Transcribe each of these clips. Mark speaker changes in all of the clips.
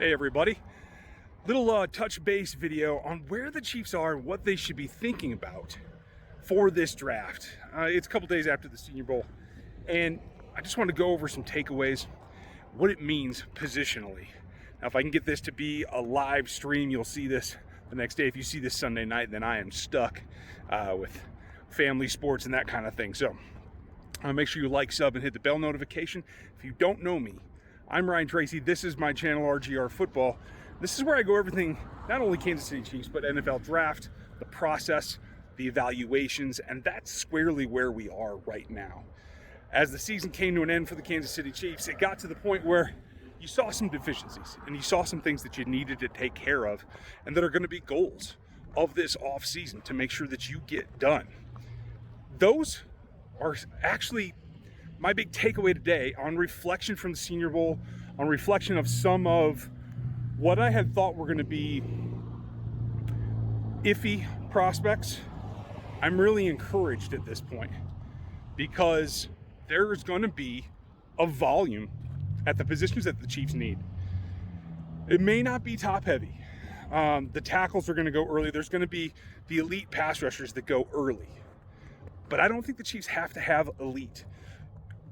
Speaker 1: Hey everybody, little touch base video on where the Chiefs are and what they should be thinking about for this draft. It's a couple days after the Senior Bowl, and I just want to go over some takeaways, what it means positionally. Now, if I can get this to be a live stream, you'll see this the next day. If you see this Sunday night, then I am stuck with family sports and that kind of thing. So make sure you like, sub, and hit the bell notification. If you don't know me, I'm Ryan Tracy. This is my channel, RGR Football. This is where I go everything, not only Kansas City Chiefs, but NFL draft, the process, the evaluations, and that's squarely where we are right now. As the season came to an end for the Kansas City Chiefs, it got to the point where you saw some deficiencies and you saw some things that you needed to take care of and that are going to be goals of this offseason to make sure that you get done. Those are actually my big takeaway today on reflection from the Senior Bowl, on reflection of some of what I had thought were going to be iffy prospects. I'm really encouraged at this point because there is going to be a volume at the positions that the Chiefs need. It may not be top heavy. The tackles are going to go early. There's going to be the elite pass rushers that go early. But I don't think the Chiefs have to have elite.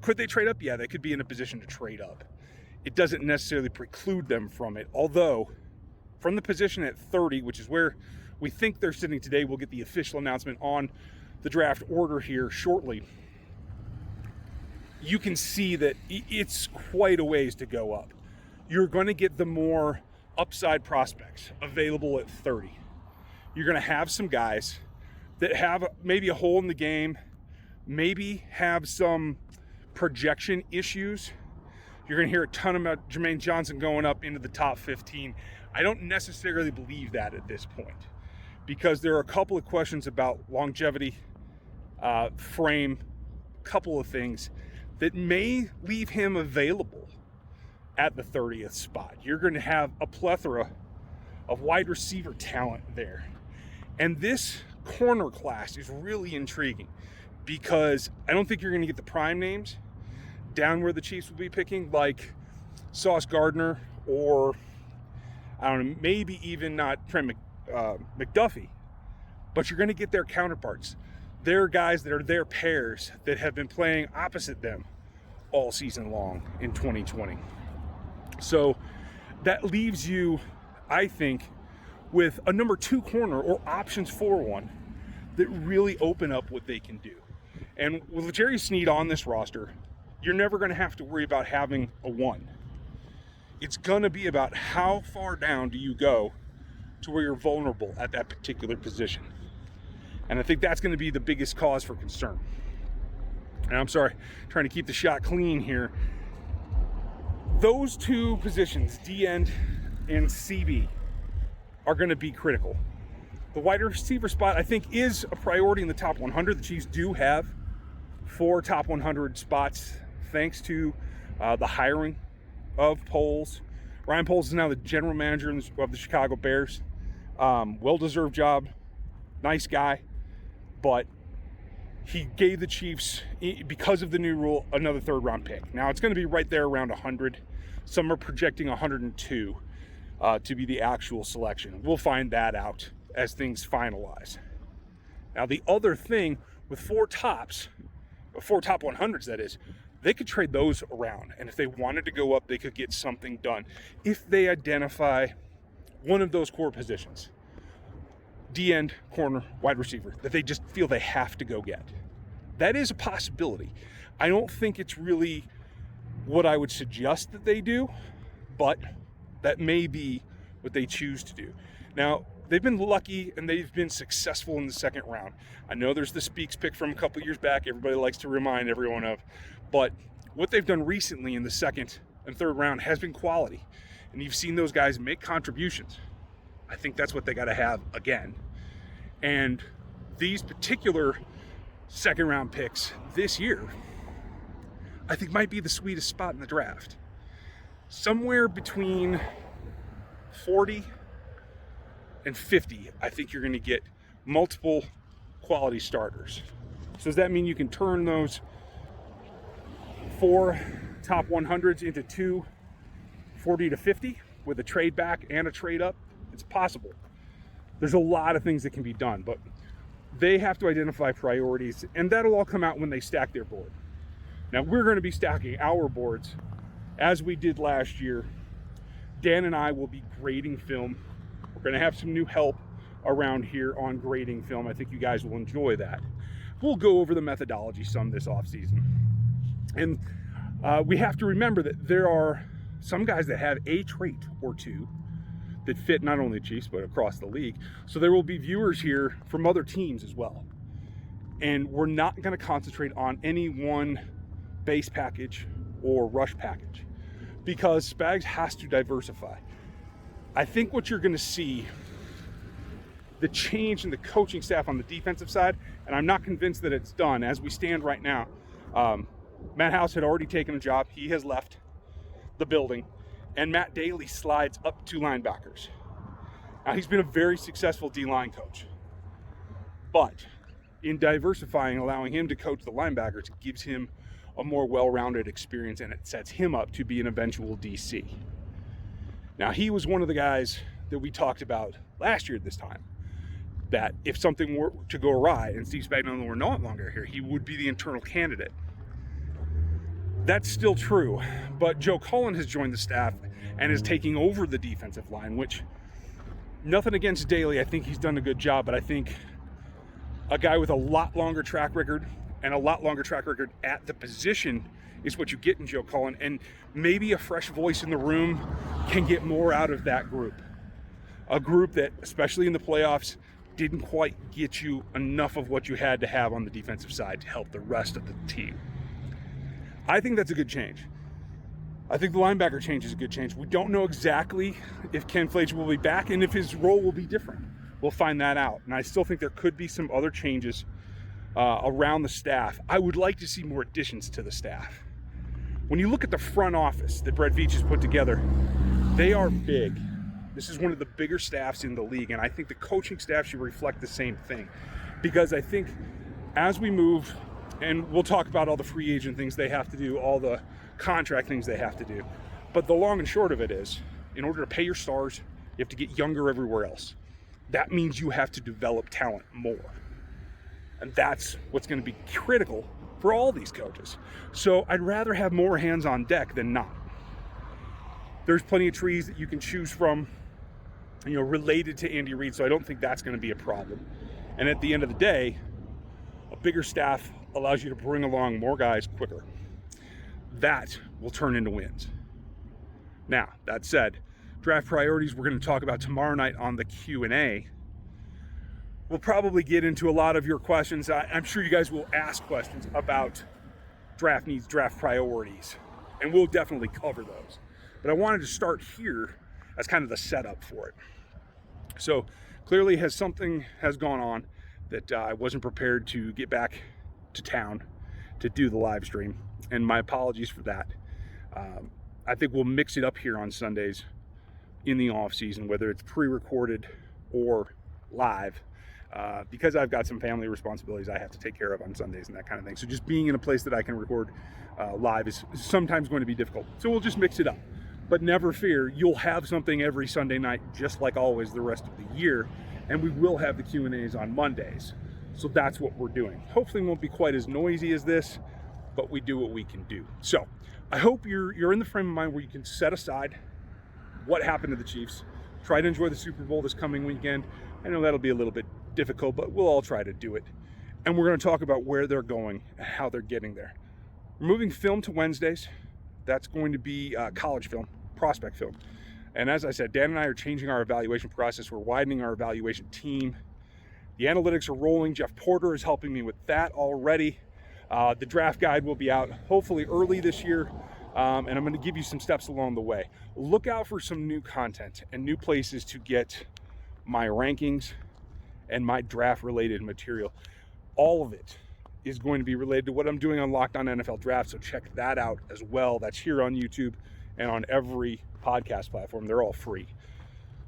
Speaker 1: Could they trade up? Yeah, they could be in a position to trade up. It doesn't necessarily preclude them from it. Although, from the position at 30, which is where we think they're sitting today, we'll get the official announcement on the draft order here shortly. You can see that it's quite a ways to go up. You're going to get the more upside prospects available at 30. You're going to have some guys that have maybe a hole in the game, maybe have some projection issues. You're going to hear a ton about Jermaine Johnson going up into the top 15. I don't necessarily believe that at this point because there are a couple of questions about longevity, frame, a couple of things that may leave him available at the 30th spot. You're going to have a plethora of wide receiver talent there. And this corner class is really intriguing because I don't think you're going to get the prime names down where the Chiefs will be picking, like Sauce Gardner or, I don't know, maybe even not Trent McDuffie, but you're going to get their counterparts. They're guys that are their pairs that have been playing opposite them all season long in 2020. So that leaves you, I think, with a number 2 corner or options for one that really open up what they can do. And with Jerry Sneed on this roster, you're never going to have to worry about having a 1. It's going to be about how far down do you go to where you're vulnerable at that particular position. And I think that's going to be the biggest cause for concern. And I'm sorry, trying to keep the shot clean here. Those 2 positions, D-end and CB, are going to be critical. The wide receiver spot, I think, is a priority in the top 100. The Chiefs do have 4 top 100 spots thanks to the hiring of Poles. Ryan Poles is now the general manager of the Chicago Bears. Well-deserved job. Nice guy. But he gave the Chiefs, because of the new rule, another 3rd-round pick. Now, it's going to be right there around 100. Some are projecting 102 to be the actual selection. We'll find that out as things finalize. Now, the other thing with 4 top 100s, that is, they could trade those around. And if they wanted to go up, they could get something done if they identify one of those core positions, D-end, corner, wide receiver, that they just feel they have to go get. That is a possibility. I don't think it's really what I would suggest that they do, but that may be what they choose to do. Now, they've been lucky and they've been successful in the 2nd round. I know there's the Speaks pick from a couple years back everybody likes to remind everyone of, but what they've done recently in the 2nd and 3rd round has been quality. And you've seen those guys make contributions. I think that's what they got to have again. And these particular 2nd round picks this year, I think might be the sweetest spot in the draft. Somewhere between 40 and 50, I think you're going to get multiple quality starters. So does that mean you can turn those 4 top 100s into 2 40 to 50? with a trade back and a trade up, it's possible. There's a lot of things that can be done, but they have to identify priorities, and that'll all come out when they stack their board. Now, we're going to be stacking our boards as we did last year. Dan and I will be grading film. We're going to have some new help around here on grading film. I think you guys will enjoy that. We'll go over the methodology some this off season. And we have to remember that there are some guys that have a trait or two that fit not only the Chiefs, but across the league. So there will be viewers here from other teams as well. And we're not going to concentrate on any one base package or rush package, because Spags has to diversify. I think what you're going to see, the change in the coaching staff on the defensive side, and I'm not convinced that it's done as we stand right now. Matt House had already taken a job. He has left the building, and Matt Daly slides up to linebackers. Now, he's been a very successful D-line coach, but in diversifying, allowing him to coach the linebackers gives him a more well-rounded experience, and it sets him up to be an eventual DC. Now, he was one of the guys that we talked about last year at this time, that if something were to go awry and Steve Spagnuolo were no longer here, he would be the internal candidate. That's still true, but Joe Cullen has joined the staff and is taking over the defensive line, which, nothing against Daly, I think he's done a good job, but I think a guy with a lot longer track record and a lot longer track record at the position is what you get in Joe Cullen, and maybe a fresh voice in the room can get more out of that group. A group that, especially in the playoffs, didn't quite get you enough of what you had to have on the defensive side to help the rest of the team. I think that's a good change. I think the linebacker change is a good change. We don't know exactly if Ken Flager will be back and if his role will be different. We'll find that out. And I still think there could be some other changes around the staff. I would like to see more additions to the staff. When you look at the front office that Brett Veach has put together, they are big. This is one of the bigger staffs in the league, and I think the coaching staff should reflect the same thing. Because I think as we move, and we'll talk about all the free agent things they have to do, all the contract things they have to do, but the long and short of it is, in order to pay your stars, you have to get younger everywhere else. That means you have to develop talent more. And that's what's going to be critical for all these coaches. So I'd rather have more hands on deck than not. There's plenty of trees that you can choose from, related to Andy Reid, so I don't think that's going to be a problem. And at the end of the day, a bigger staff allows you to bring along more guys quicker. That will turn into wins. Now, that said, draft priorities we're going to talk about tomorrow night on the Q&A. We'll probably get into a lot of your questions. I'm sure you guys will ask questions about draft needs, draft priorities, and we'll definitely cover those. But I wanted to start here as kind of the setup for it. So clearly something has gone on that I wasn't prepared to get back to town to do the live stream, and my apologies for that. I think we'll mix it up here on Sundays in the off season, whether it's pre-recorded or live. Because I've got some family responsibilities I have to take care of on Sundays and that kind of thing. So just being in a place that I can record live is sometimes going to be difficult. So we'll just mix it up. But never fear, you'll have something every Sunday night, just like always the rest of the year. And we will have the Q&As on Mondays. So that's what we're doing. Hopefully it won't be quite as noisy as this, but we do what we can do. So I hope you're in the frame of mind where you can set aside what happened to the Chiefs. Try to enjoy the Super Bowl this coming weekend. I know that'll be a little bit difficult, but we'll all try to do it. And we're going to talk about where they're going and how they're getting there. We're moving film to Wednesdays. That's going to be college film, prospect film. And as I said, Dan and I are changing our evaluation process. We're widening our evaluation team. The analytics are rolling. Jeff Porter is helping me with that already. The draft guide will be out hopefully early this year. And I'm going to give you some steps along the way. Look out for some new content and new places to get my rankings and my draft related material. All of it is going to be related to what I'm doing on Locked On NFL Draft, so check that out as well. That's here on YouTube and on every podcast platform. They're all free,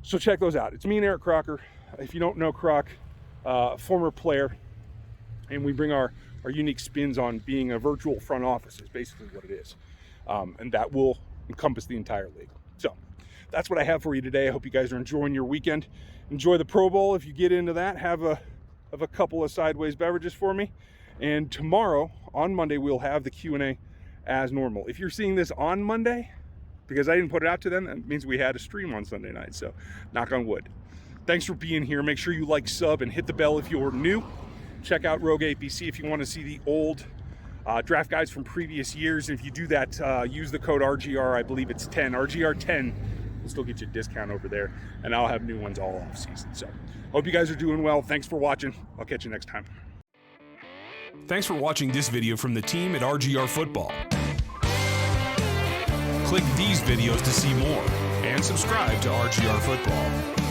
Speaker 1: so check those out. It's me and Eric Crocker. If you don't know Croc, former player, and we bring our unique spins on being a virtual front office is basically what it is, and that will encompass the entire league. So that's what I have for you today. I hope you guys are enjoying your weekend. Enjoy the Pro Bowl. If you get into that, have a couple of sideways beverages for me. And tomorrow, on Monday, we'll have the Q&A as normal. If you're seeing this on Monday, because I didn't put it out to them, that means we had a stream on Sunday night. So knock on wood. Thanks for being here. Make sure you like, sub, and hit the bell if you're new. Check out Rogue APC if you want to see the old draft guides from previous years. And if you do that, use the code RGR. I believe it's 10. RGR 10 will still get you a discount over there. And I'll have new ones all off season. So hope you guys are doing well. Thanks for watching. I'll catch you next time.
Speaker 2: Thanks for watching this video from the team at RGR Football. Click these videos to see more and subscribe to RGR Football.